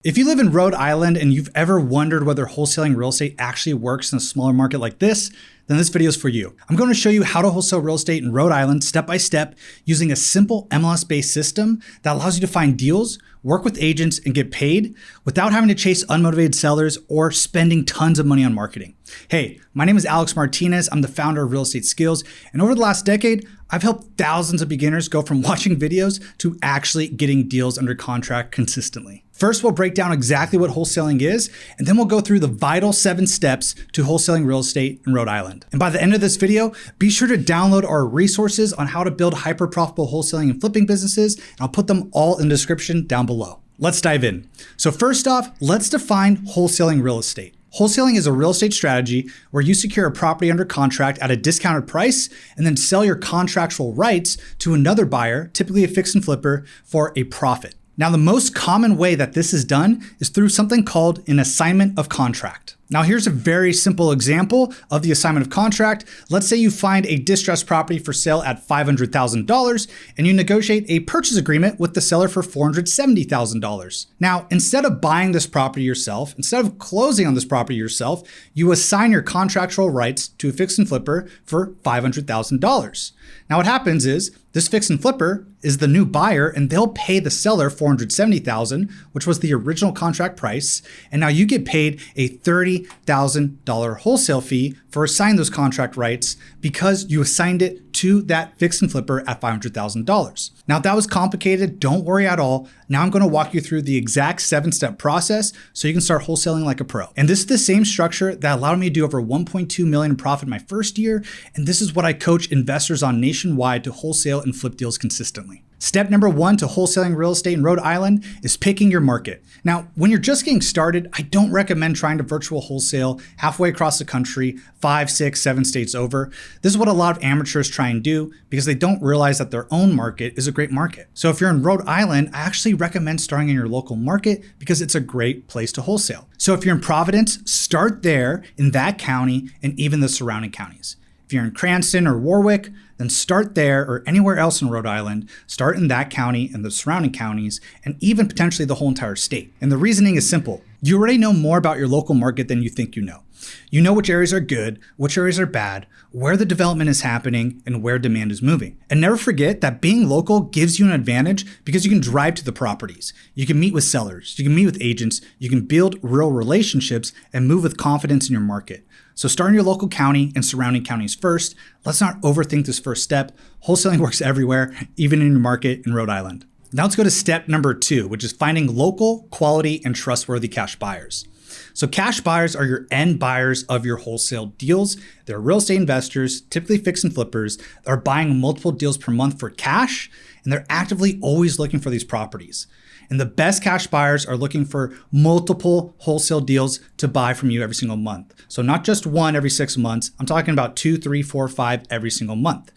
If you live in Rhode Island and you've ever wondered whether wholesaling real estate actually works in a smaller market like this, then this video is for you. I'm going to show you how to wholesale real estate in Rhode Island step by step using a simple MLS-based system that allows you to find deals, work with agents, and get paid without having to chase unmotivated sellers or spending tons of money on marketing. Hey, my name is Alex Martinez. I'm the founder of Real Estate Skills, and over the last decade, I've helped thousands of beginners go from watching videos to actually getting deals under contract consistently. First, we'll break down exactly what wholesaling is, and then we'll go through the vital 7 steps to wholesaling real estate in Rhode Island. And by the end of this video, be sure to download our resources on how to build hyper-profitable wholesaling and flipping businesses, and I'll put them all in the description down below. Let's dive in. So first off, let's define wholesaling real estate. Wholesaling is a real estate strategy where you secure a property under contract at a discounted price and then sell your contractual rights to another buyer, typically a fix and flipper, for a profit. Now, the most common way that this is done is through something called an assignment of contract. Now, here's a very simple example of the assignment of contract. Let's say you find a distressed property for sale at $500,000 and you negotiate a purchase agreement with the seller for $470,000. Now, instead of buying this property yourself, instead of closing on this property yourself, you assign your contractual rights to a fix and flipper for $500,000. Now, what happens is this fix and flipper is the new buyer and they'll pay the seller $470,000, which was the original contract price. And now you get paid a $30,000 wholesale fee for assigning those contract rights because you assigned it to that fix and flipper at $500,000. Now, if that was complicated, don't worry at all. Now I'm going to walk you through the exact 7-step process so you can start wholesaling like a pro. And this is the same structure that allowed me to do over 1.2 million in profit my first year. And this is what I coach investors on nationwide to wholesale and flip deals consistently. Step number 1 to wholesaling real estate in Rhode Island is picking your market. Now, when you're just getting started, I don't recommend trying to virtual wholesale halfway across the country, 5, 6, 7 states over. This is what a lot of amateurs try and do because they don't realize that their own market is a great market. So if you're in Rhode Island, I actually recommend starting in your local market because it's a great place to wholesale. So if you're in Providence, start there in that county and even the surrounding counties. If you're in Cranston or Warwick, then start there, or anywhere else in Rhode Island, start in that county and the surrounding counties, and even potentially the whole entire state. And the reasoning is simple. You already know more about your local market than you think you know. You know which areas are good, which areas are bad, where the development is happening, and where demand is moving. And never forget that being local gives you an advantage because you can drive to the properties. You can meet with sellers, you can meet with agents, you can build real relationships and move with confidence in your market. So start in your local county and surrounding counties first. Let's not overthink this first step. Wholesaling works everywhere, even in your market in Rhode Island. Now let's go to step number 2, which is finding local, quality, and trustworthy cash buyers. So cash buyers are your end buyers of your wholesale deals. They're real estate investors, typically fix and flippers, that are buying multiple deals per month for cash, and they're actively always looking for these properties. And the best cash buyers are looking for multiple wholesale deals to buy from you every single month. So not just one every 6 months. I'm talking about 2, 3, 4, 5 every single month.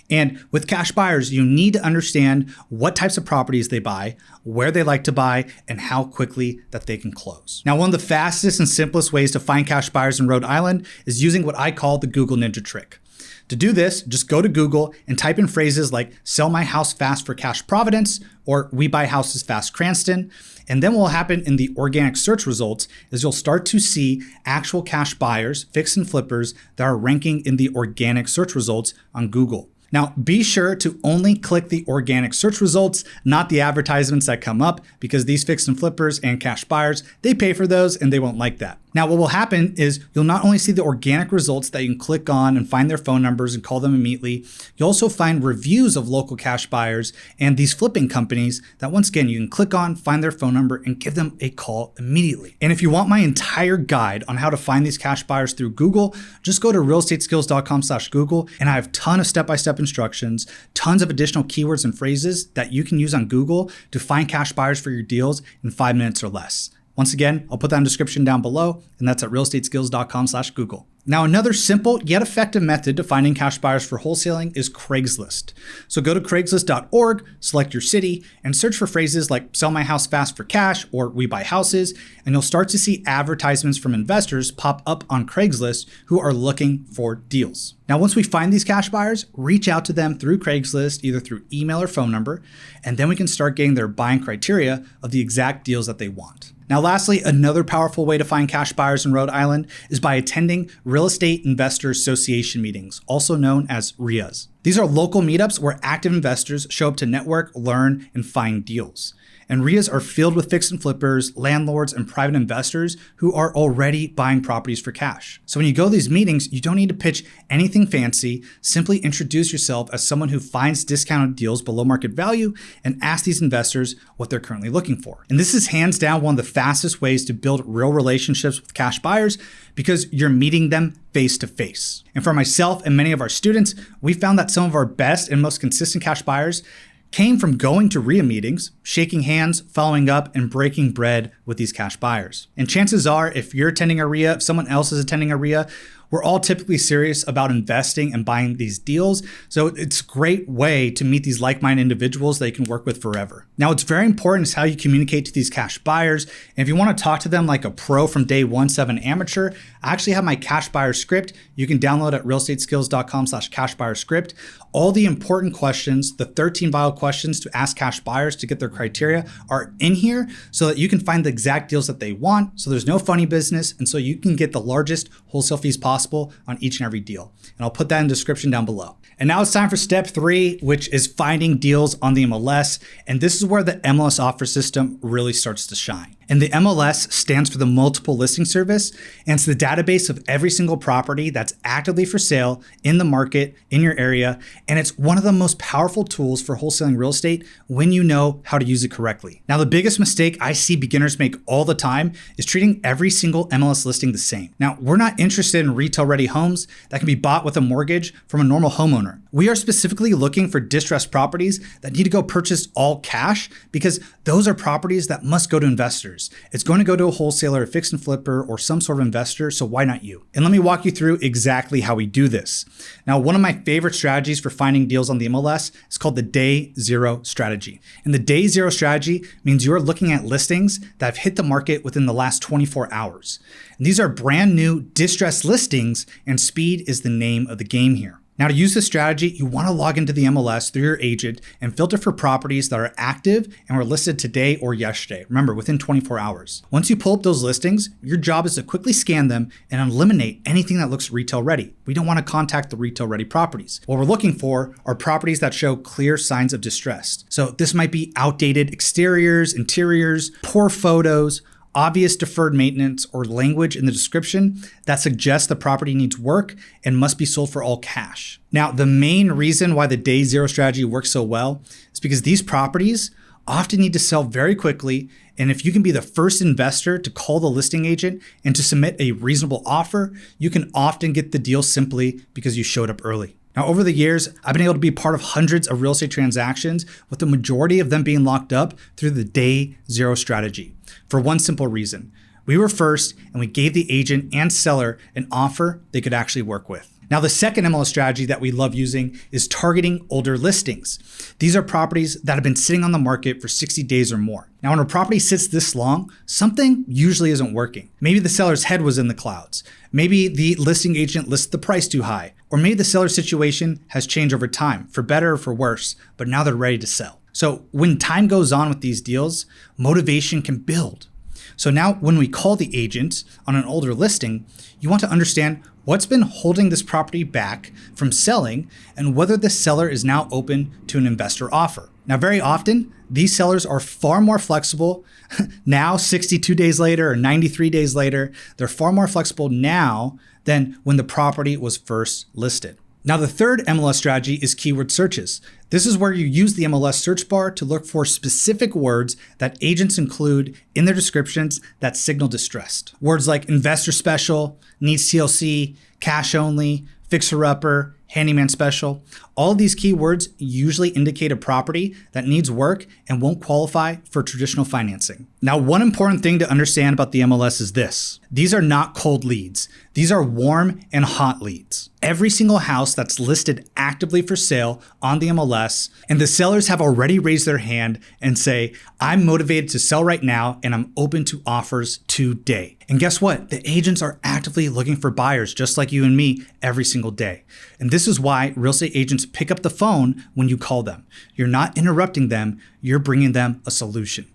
And with cash buyers, you need to understand what types of properties they buy, where they like to buy, and how quickly that they can close. Now, one of the fastest and simplest ways to find cash buyers in Rhode Island is using what I call the Google Ninja trick. To do this, just go to Google and type in phrases like sell my house fast for cash Providence or we buy houses fast Cranston. And then what will happen in the organic search results is you'll start to see actual cash buyers, fix and flippers that are ranking in the organic search results on Google. Now, be sure to only click the organic search results, not the advertisements that come up, because these fix and flippers and cash buyers, they pay for those and they won't like that. Now, what will happen is you'll not only see the organic results that you can click on and find their phone numbers and call them immediately, you'll also find reviews of local cash buyers and these flipping companies that once again, you can click on, find their phone number and give them a call immediately. And if you want my entire guide on how to find these cash buyers through Google, just go to realestateskills.com/Google and I have a ton of step-by-step instructions, tons of additional keywords and phrases that you can use on Google to find cash buyers for your deals in 5 minutes or less. Once again, I'll put that in the description down below, and that's at realestateskills.com/Google. Now, another simple yet effective method to finding cash buyers for wholesaling is Craigslist. So go to craigslist.org, select your city, and search for phrases like sell my house fast for cash or we buy houses, and you'll start to see advertisements from investors pop up on Craigslist who are looking for deals. Now, once we find these cash buyers, reach out to them through Craigslist, either through email or phone number, and then we can start getting their buying criteria of the exact deals that they want. Now, lastly, another powerful way to find cash buyers in Rhode Island is by attending Real Estate Investor Association meetings, also known as RIAs. These are local meetups where active investors show up to network, learn, and find deals. And RIAs are filled with fix and flippers, landlords, and private investors who are already buying properties for cash. So when you go to these meetings, you don't need to pitch anything fancy. Simply introduce yourself as someone who finds discounted deals below market value and ask these investors what they're currently looking for. And this is hands down one of the fastest ways to build real relationships with cash buyers because you're meeting them face to face. And for myself and many of our students, we found that some of our best and most consistent cash buyers came from going to RIA meetings, shaking hands, following up, and breaking bread with these cash buyers. And chances are, if you're attending a RIA, if someone else is attending a RIA, we're all typically serious about investing and buying these deals. So it's a great way to meet these like-minded individuals that you can work with forever. Now, it's very important is how you communicate to these cash buyers. And if you want to talk to them like a pro from day one, seven amateur, I actually have my cash buyer script. You can download at realestateskills.com/cash buyer script. All the important questions, the 13 vital questions to ask cash buyers to get their criteria are in here so that you can find the exact deals that they want. So there's no funny business. And so you can get the largest wholesale fees possible on each and every deal. And I'll put that in the description down below. And now it's time for step 3, which is finding deals on the MLS. And this is where the MLS offer system really starts to shine. And the MLS stands for the Multiple Listing Service, and it's the database of every single property that's actively for sale in the market in your area. And it's one of the most powerful tools for wholesaling real estate when you know how to use it correctly. Now, the biggest mistake I see beginners make all the time is treating every single MLS listing the same. Now, we're not interested in retail-ready homes that can be bought with a mortgage from a normal homeowner. We are specifically looking for distressed properties that need to go purchased all cash because those are properties that must go to investors. It's going to go to a wholesaler, a fix and flipper, or some sort of investor, so why not you? And let me walk you through exactly how we do this. Now, one of my favorite strategies for finding deals on the MLS is called the Day Zero strategy. And the Day Zero strategy means you're looking at listings that have hit the market within the last 24 hours. And these are brand new distressed listings, and speed is the name of the game here. Now, to use this strategy, you want to log into the MLS through your agent and filter for properties that are active and were listed today or yesterday. Remember, within 24 hours. Once you pull up those listings, your job is to quickly scan them and eliminate anything that looks retail ready. We don't want to contact the retail ready properties. What we're looking for are properties that show clear signs of distress. So this might be outdated exteriors, interiors, poor photos, obvious deferred maintenance, or language in the description that suggests the property needs work and must be sold for all cash. Now, the main reason why the Day Zero strategy works so well is because these properties often need to sell very quickly. And if you can be the first investor to call the listing agent and to submit a reasonable offer, you can often get the deal simply because you showed up early. Now, over the years, I've been able to be part of hundreds of real estate transactions, with the majority of them being locked up through the Day Zero strategy. For one simple reason, we were first and we gave the agent and seller an offer they could actually work with. Now, the second MLS strategy that we love using is targeting older listings. These are properties that have been sitting on the market for 60 days or more. Now, when a property sits this long, something usually isn't working. Maybe the seller's head was in the clouds. Maybe the listing agent listed the price too high. Or maybe the seller's situation has changed over time, for better or for worse, but now they're ready to sell. So when time goes on with these deals, motivation can build. So now when we call the agent on an older listing, you want to understand what's been holding this property back from selling and whether the seller is now open to an investor offer. Now, very often, these sellers are far more flexible now, 62 days later or 93 days later. They're far more flexible now than when the property was first listed. Now, the third MLS strategy is keyword searches. This is where you use the MLS search bar to look for specific words that agents include in their descriptions that signal distressed. Words like investor special, needs TLC, cash only, fixer-upper, handyman special. All of these keywords usually indicate a property that needs work and won't qualify for traditional financing. Now, one important thing to understand about the MLS is this. These are not cold leads. These are warm and hot leads. Every single house that's listed actively for sale on the MLS, and the sellers have already raised their hand and say, I'm motivated to sell right now and I'm open to offers today. And guess what? The agents are actively looking for buyers just like you and me every single day. And this is why real estate agents pick up the phone when you call them. You're not interrupting them, you're bringing them a solution.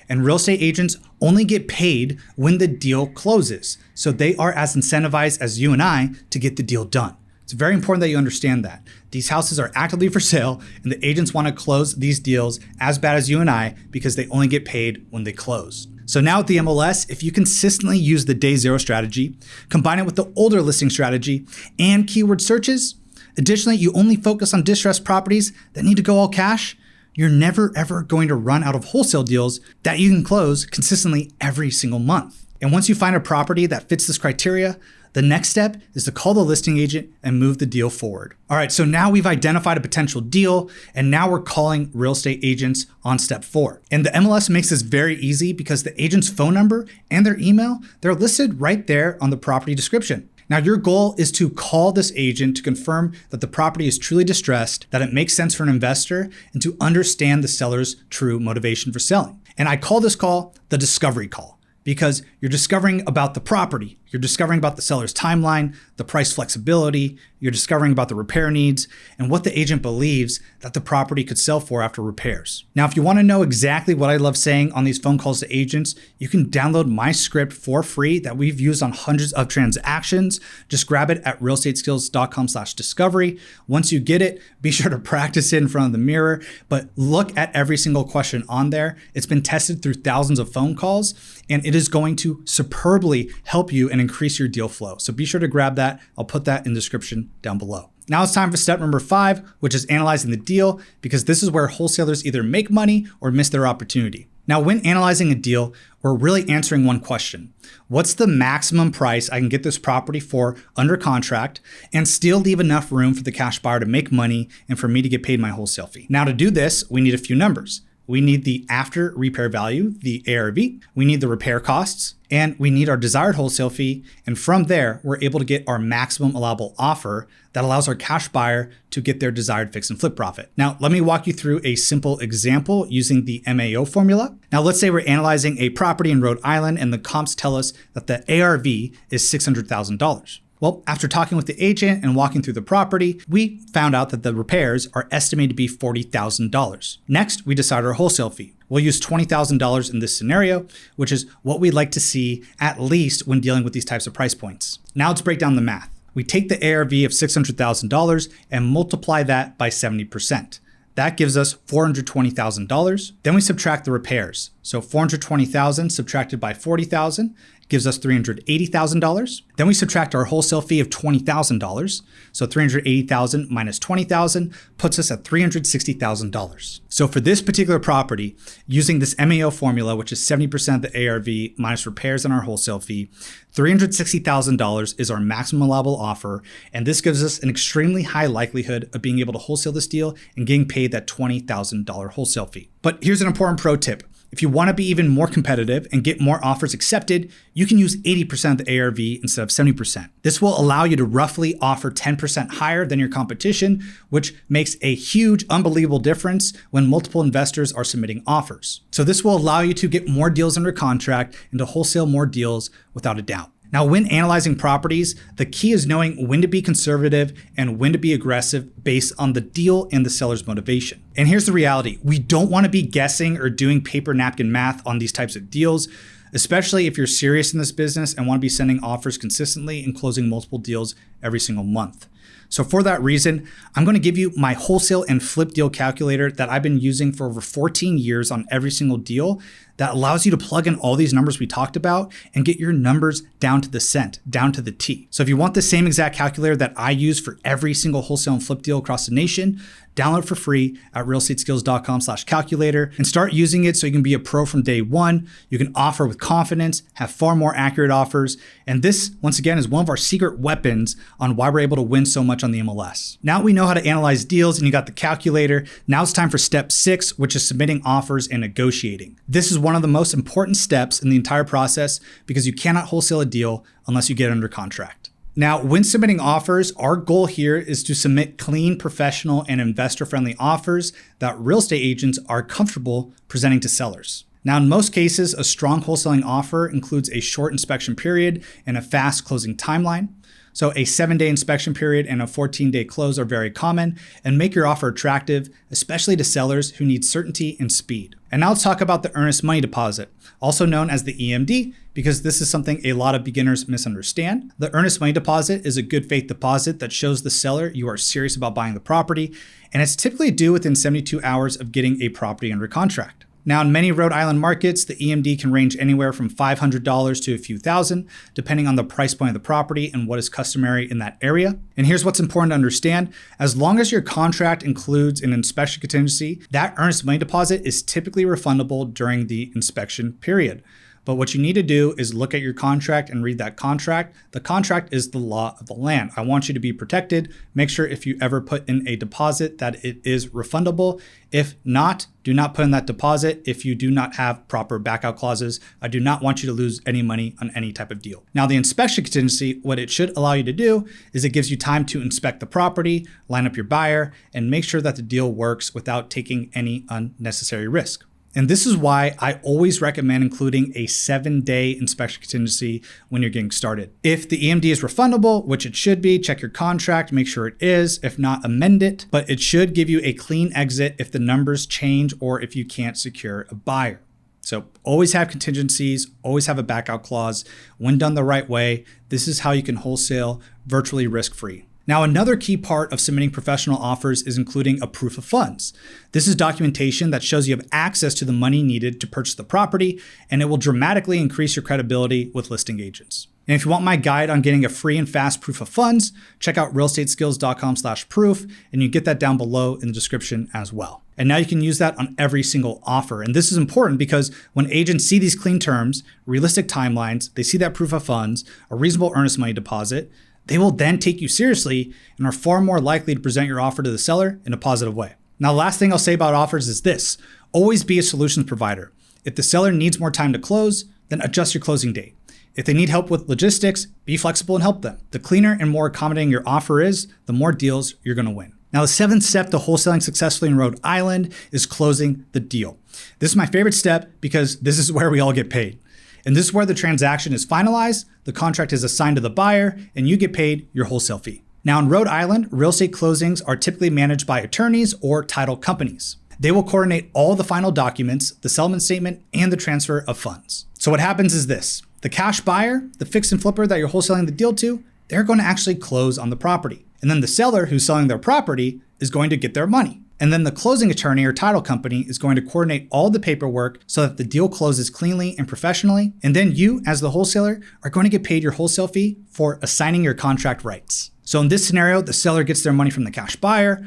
And real estate agents only get paid when the deal closes. So they are as incentivized as you and I to get the deal done. It's very important that you understand that. These houses are actively for sale and the agents want to close these deals as bad as you and I because they only get paid when they close. So now with the MLS, if you consistently use the day zero strategy, combine it with the older listing strategy and keyword searches, additionally, you only focus on distressed properties that need to go all cash, you're never ever going to run out of wholesale deals that you can close consistently every single month. And once you find a property that fits this criteria, the next step is to call the listing agent and move the deal forward. All right, so now we've identified a potential deal and now we're calling real estate agents on step 4. And the MLS makes this very easy because the agent's phone number and their email, they're listed right there on the property description. Now, your goal is to call this agent to confirm that the property is truly distressed, that it makes sense for an investor, and to understand the seller's true motivation for selling. And I call this call the discovery call because you're discovering about the property, you're discovering about the seller's timeline, the price flexibility, you're discovering about the repair needs, and what the agent believes that the property could sell for after repairs. Now, if you want to know exactly what I love saying on these phone calls to agents, you can download my script for free that we've used on hundreds of transactions. Just grab it at realestateskills.com/discovery. Once you get it, be sure to practice it in front of the mirror, but look at every single question on there. It's been tested through thousands of phone calls, and it is going to superbly help you and increase your deal flow. So be sure to grab that. I'll put that in the description down below. Now it's time for step number 5, which is analyzing the deal, because this is where wholesalers either make money or miss their opportunity. Now, when analyzing a deal, we're really answering one question. What's the maximum price I can get this property for under contract and still leave enough room for the cash buyer to make money and for me to get paid my wholesale fee? Now, to do this, we need a few numbers. We need the after repair value, the ARV, we need the repair costs, and we need our desired wholesale fee. And from there, we're able to get our maximum allowable offer that allows our cash buyer to get their desired fix and flip profit. Now, let me walk you through a simple example using the MAO formula. Now, let's say we're analyzing a property in Rhode Island and the comps tell us that the ARV is $600,000. Well, after talking with the agent and walking through the property, we found out that the repairs are estimated to be $40,000. Next, we decide our wholesale fee. We'll use $20,000 in this scenario, which is what we'd like to see at least when dealing with these types of price points. Now let's break down the math. We take the ARV of $600,000 and multiply that by 70%. That gives us $420,000. Then we subtract the repairs. So $420,000 subtracted by $40,000 gives us $380,000. Then we subtract our wholesale fee of $20,000. So $380,000 minus $20,000 puts us at $360,000. So for this particular property, using this MAO formula, which is 70% of the ARV minus repairs and our wholesale fee, $360,000 is our maximum allowable offer. And this gives us an extremely high likelihood of being able to wholesale this deal and getting paid that $20,000 wholesale fee. But here's an important pro tip. If you want to be even more competitive and get more offers accepted, you can use 80% of the ARV instead of 70%. This will allow you to roughly offer 10% higher than your competition, which makes a huge, unbelievable difference when multiple investors are submitting offers. So this will allow you to get more deals under contract and to wholesale more deals without a doubt. Now, when analyzing properties, the key is knowing when to be conservative and when to be aggressive based on the deal and the seller's motivation. And here's the reality. We don't want to be guessing or doing paper napkin math on these types of deals, especially if you're serious in this business and want to be sending offers consistently and closing multiple deals every single month. So for that reason, I'm going to give you my wholesale and flip deal calculator that I've been using for over 14 years on every single deal that allows you to plug in all these numbers we talked about and get your numbers down to the cent, down to the T. So if you want the same exact calculator that I use for every single wholesale and flip deal across the nation, download for free at realestateskills.com/calculator and start using it so you can be a pro from day one. You can offer with confidence, have far more accurate offers. And this, once again, is one of our secret weapons on why we're able to win so much on the MLS. Now we know how to analyze deals and you got the calculator. Now it's time for step 6, which is submitting offers and negotiating. This is one of the most important steps in the entire process because you cannot wholesale a deal unless you get it under contract. Now, when submitting offers, our goal here is to submit clean, professional, and investor-friendly offers that real estate agents are comfortable presenting to sellers. Now, in most cases, a strong wholesaling offer includes a short inspection period and a fast closing timeline. So a 7-day inspection period and a 14-day close are very common and make your offer attractive, especially to sellers who need certainty and speed. And now let's talk about the earnest money deposit, also known as the EMD, because this is something a lot of beginners misunderstand. The earnest money deposit is a good faith deposit that shows the seller you are serious about buying the property, and it's typically due within 72 hours of getting a property under contract. Now, in many Rhode Island markets, the EMD can range anywhere from $500 to a few thousand, depending on the price point of the property and what is customary in that area. And here's what's important to understand. As long as your contract includes an inspection contingency, that earnest money deposit is typically refundable during the inspection period. But what you need to do is look at your contract and read that contract. The contract is the law of the land. I want you to be protected. Make sure if you ever put in a deposit that it is refundable. If not, do not put in that deposit if you do not have proper backout clauses. I do not want you to lose any money on any type of deal. Now, the inspection contingency, what it should allow you to do is it gives you time to inspect the property, line up your buyer, and make sure that the deal works without taking any unnecessary risk. And this is why I always recommend including a 7-day inspection contingency when you're getting started. If the EMD is refundable, which it should be, check your contract, make sure it is. If not, amend it. But it should give you a clean exit if the numbers change or if you can't secure a buyer. So always have contingencies, always have a backout clause. When done the right way, this is how you can wholesale virtually risk-free. Now, another key part of submitting professional offers is including a proof of funds. This is documentation that shows you have access to the money needed to purchase the property, and it will dramatically increase your credibility with listing agents. And if you want my guide on getting a free and fast proof of funds, check out realestateskills.com/proof, and you get that down below in the description as well. And now you can use that on every single offer. And this is important because when agents see these clean terms, realistic timelines, they see that proof of funds, a reasonable earnest money deposit, they will then take you seriously and are far more likely to present your offer to the seller in a positive way. Now, the last thing I'll say about offers is this: always be a solutions provider. If the seller needs more time to close, then adjust your closing date. If they need help with logistics, be flexible and help them. The cleaner and more accommodating your offer is, the more deals you're going to win. Now, the 7th step to wholesaling successfully in Rhode Island is closing the deal. This is my favorite step because this is where we all get paid. And this is where the transaction is finalized, the contract is assigned to the buyer, and you get paid your wholesale fee. Now, in Rhode Island, real estate closings are typically managed by attorneys or title companies. They will coordinate all the final documents, the settlement statement, and the transfer of funds. So what happens is this: the cash buyer, the fix and flipper that you're wholesaling the deal to, they're going to actually close on the property. And then the seller who's selling their property is going to get their money. And then the closing attorney or title company is going to coordinate all the paperwork so that the deal closes cleanly and professionally. And then you, as the wholesaler, are going to get paid your wholesale fee for assigning your contract rights. So in this scenario, the seller gets their money from the cash buyer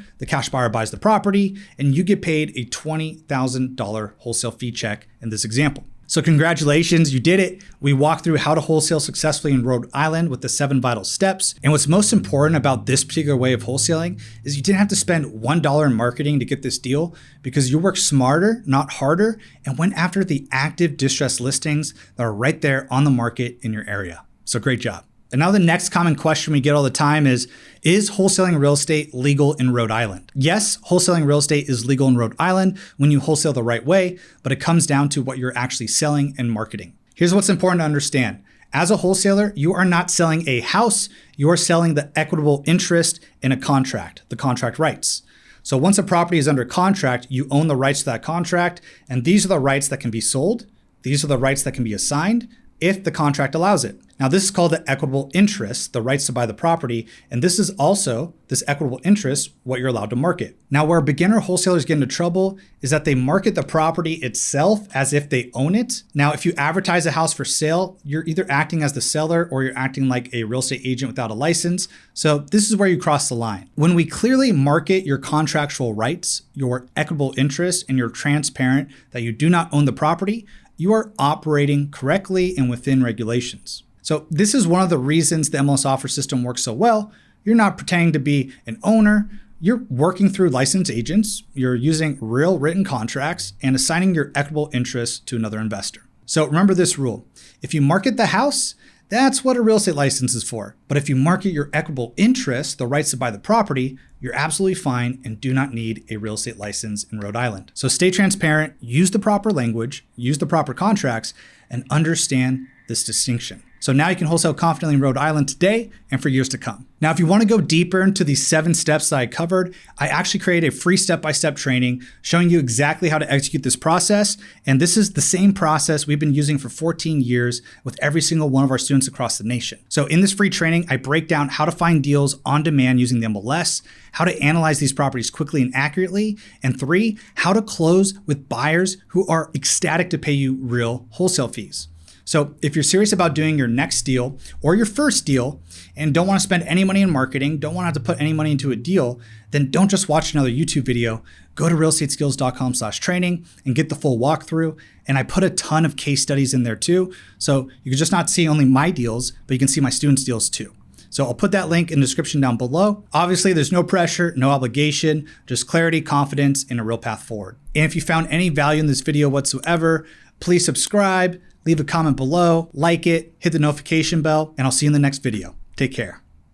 buys the property, and you get paid a $20,000 wholesale fee check in this example. So congratulations, you did it. We walked through how to wholesale successfully in Rhode Island with the 7 vital steps. And what's most important about this particular way of wholesaling is you didn't have to spend $1 in marketing to get this deal because you worked smarter, not harder, and went after the active distressed listings that are right there on the market in your area. So great job. And now the next common question we get all the time is wholesaling real estate legal in Rhode Island? Yes, wholesaling real estate is legal in Rhode Island when you wholesale the right way, but it comes down to what you're actually selling and marketing. Here's what's important to understand. As a wholesaler, you are not selling a house, you are selling the equitable interest in a contract, the contract rights. So once a property is under contract, you own the rights to that contract, and these are the rights that can be sold. These are the rights that can be assigned if the contract allows it. Now, this is called the equitable interest, the rights to buy the property. And this is also, this equitable interest, what you're allowed to market. Now, where beginner wholesalers get into trouble is that they market the property itself as if they own it. Now, if you advertise a house for sale, you're either acting as the seller or you're acting like a real estate agent without a license. So this is where you cross the line. When we clearly market your contractual rights, your equitable interest, and you're transparent that you do not own the property, you are operating correctly and within regulations. So this is one of the reasons the MLS offer system works so well. You're not pretending to be an owner. You're working through licensed agents. You're using real written contracts and assigning your equitable interest to another investor. So remember this rule. If you market the house, that's what a real estate license is for. But if you market your equitable interest, the rights to buy the property, you're absolutely fine and do not need a real estate license in Rhode Island. So stay transparent, use the proper language, use the proper contracts, and understand this distinction. So now you can wholesale confidently in Rhode Island today and for years to come. Now, if you want to go deeper into these 7 steps that I covered, I actually created a free step-by-step training showing you exactly how to execute this process. And this is the same process we've been using for 14 years with every single one of our students across the nation. So in this free training, I break down how to find deals on demand using the MLS, how to analyze these properties quickly and accurately, and 3, how to close with buyers who are ecstatic to pay you real wholesale fees. So if you're serious about doing your next deal or your first deal and don't want to spend any money in marketing, don't want to have to put any money into a deal, then don't just watch another YouTube video. Go to realestateskills.com/training and get the full walkthrough. And I put a ton of case studies in there too. So you can just not see only my deals, but you can see my students' deals too. So I'll put that link in the description down below. Obviously, there's no pressure, no obligation, just clarity, confidence, and a real path forward. And if you found any value in this video whatsoever, please subscribe, leave a comment below, like it, hit the notification bell, and I'll see you in the next video. Take care.